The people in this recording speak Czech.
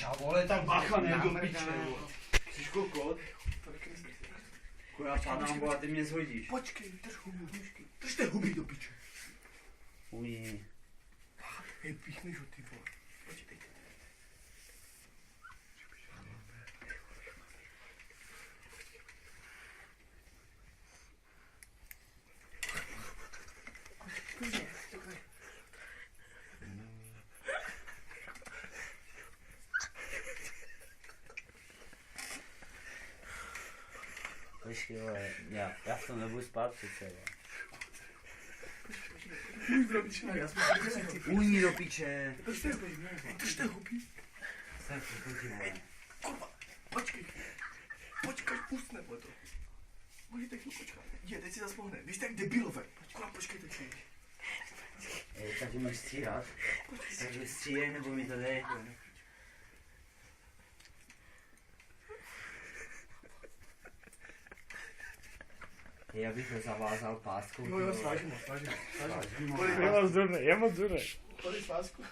piča, vole, tam bacha, ne do piče, vole. Jsi kokot? Já padám, vole, ty mě zhodíš. Počkej, drž hubu, držte huby do piče. Uj. Hej, píchneš ho, ty vole. Počkej. Počkej, vole, já v tom nebudu spát přece, vole. Uj do piče. Držte huby. Tak, pojď, vole. Kurva, počkej. Počkej, pust nebo to. Můžete chvíli počkat. Je, teď si zas pohne. Vy jste jak debilové. Kurva, počkejte chvíli. Tak máš stříhat. Takže stříhej, nebo mi to dej. Já bych ho zavázal páskou. Jo, svážím ho. Svážím ho. Je moc durný. Kolik svázku?